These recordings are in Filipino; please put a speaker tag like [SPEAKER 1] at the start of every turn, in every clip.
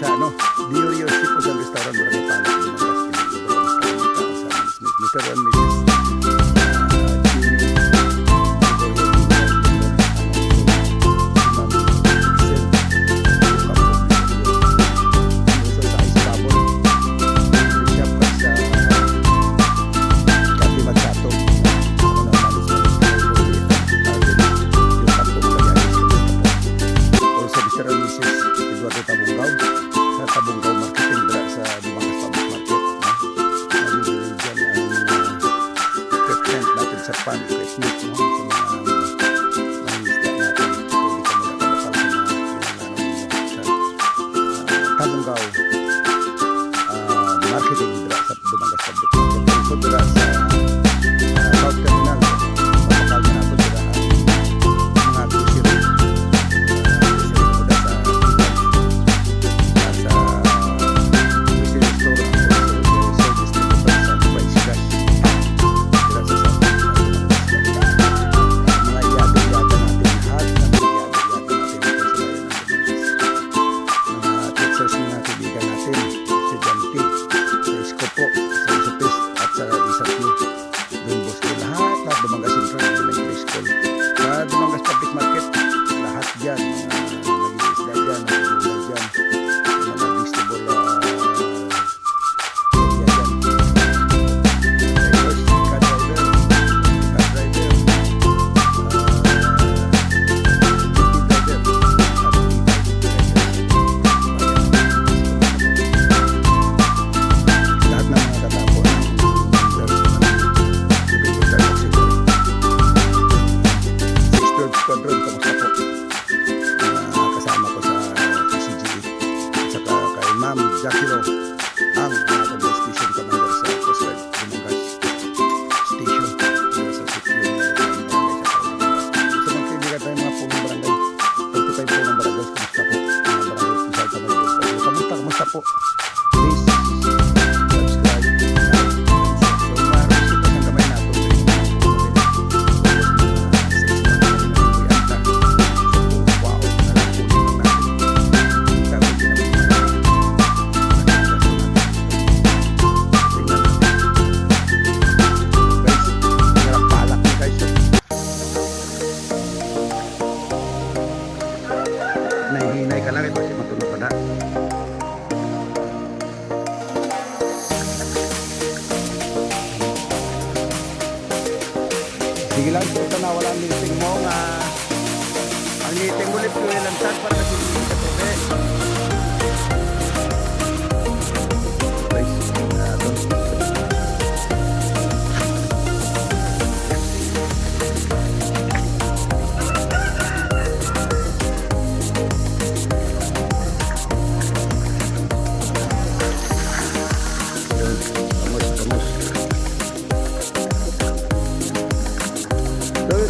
[SPEAKER 1] sa Diorio's Sipos and Restaurant, Barangay Palak, Mr. and Mrs. marketing dira sa Dumangas Public Market. So dira sa South Terminal, mapakal na nato dira mga grocery. Sa grocery store ang service dito sa Price Cash. Dira sa South Terminal. Mga yaga-yaga natin lahat, mga yaga-yaga natin dito sa bayan ng Dumangas. Mga teachers na kaibigan natin, estudyante, po sa Isopis at sa Isapyo Don Bosco, lahat Dumangas Central Elementary School, sa Dumangas Public Market, lahat dyan mga nag-iisda dyan, nag-iulay dyan, mga vegetable Ma'am Jacquilo, ang National Station Commander sa Coast Guard Dumangas Station sa sitio ng barangay sa Dumangas. So mga kaibigan tayo mga punong barangay, 45 po ng barangay, kamusta po? Mga barangay Isal Tamay, kamusta po? Please subscribe, like, so maraming sipat ng kamay nato sa inyo mga punong wow, nalapunin lang natin. Nahihinay ka lang ito kasi matulog pa na. Sige lang, ito na wala ang meeting mo nga. Ang meeting mo ulit ko ilansan para kasi hindi ka tubig.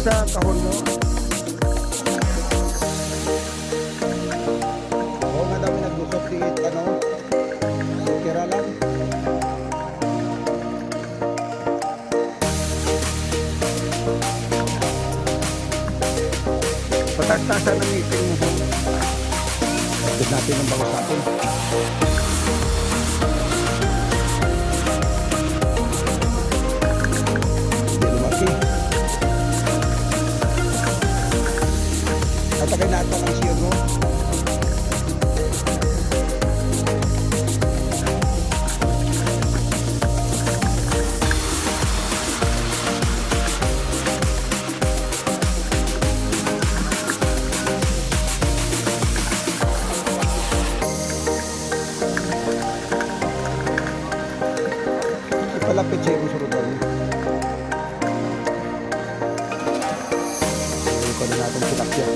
[SPEAKER 1] Sa kahon mo. Oo nga dami naglusok di kira lang. Patagtasan ng meeting mo. Agad natin ang pag-usapin. Tagay natin ang siyod mo. Ipalapit siya yung surutan mo. Ito na natin silakya.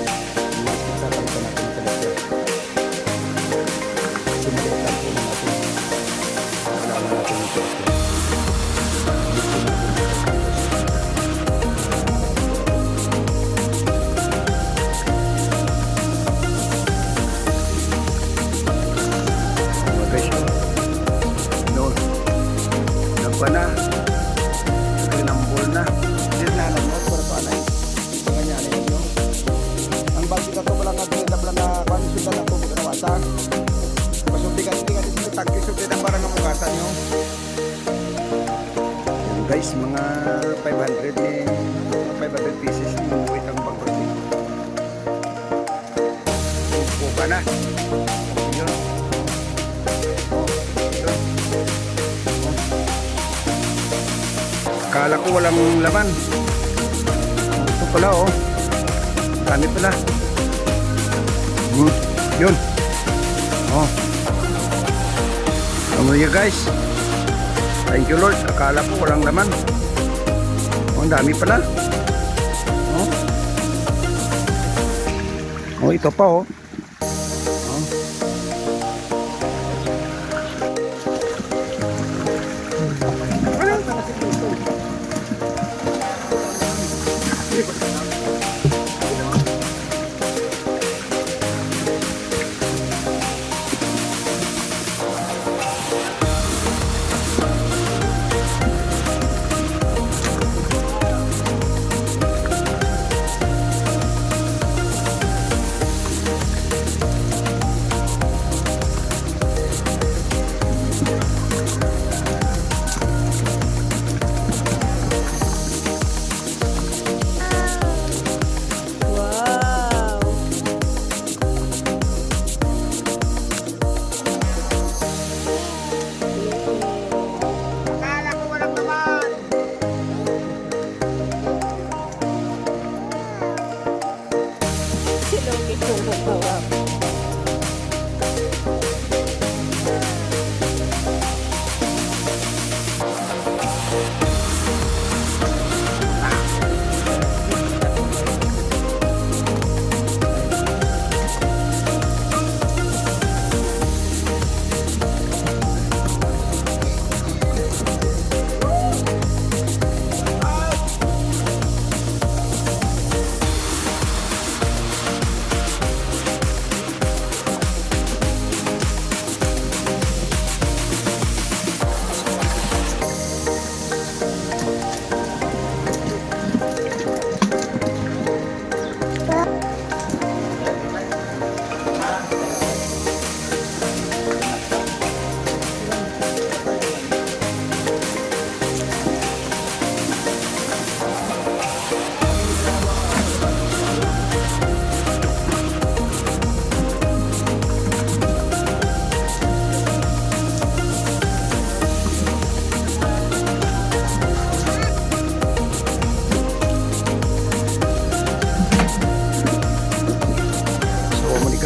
[SPEAKER 1] Na kinambol na din na mo para pa na kanya ni no ang bagyo ka to wala nga din na kan sudan ako ginawasan pasok konti na para mamukasan nyo. Yan guys, mga 500 pieces ni Muwit ang bangkot. Upo ka na. Yun. Yun. Akala ko walang laman. Ito pala oh. Dami pala. Yun. Oh. Ano yun guys? Thank you Lord. Akala ko walang laman. Oh, ang dami pala. Oh. Oh, ito pa oh. Oh.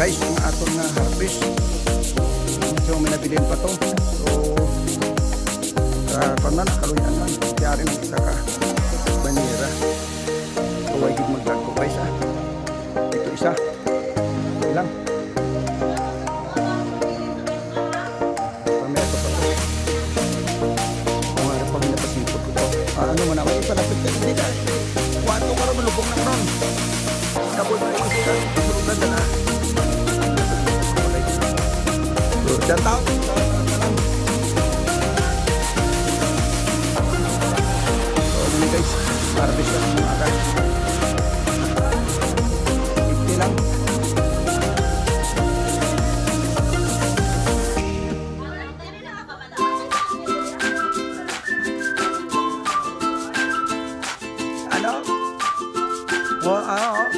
[SPEAKER 1] Guys, ang atong na harvest. So may nabilin pa to. So paano na kaluyan lang. Kaya rin ang isa ka banira. So huwag higit magdagko guys ha. Ito isa. Ilang. Pamaya ito pa to. Kung nga rin pag napasipot ko to. Ano mo naman yung palapit ka. Hindi ka. Wato ka rin malubog na karon. Tapos na yung isa. Surugan na na. Shout out. So muna guys, harvest lang mga guys. 50 lang. Ano? Wow.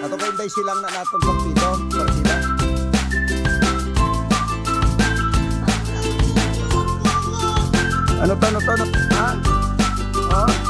[SPEAKER 1] Ato kayo day silang na natin pagpito para sila. Ano to? Ha? Oh?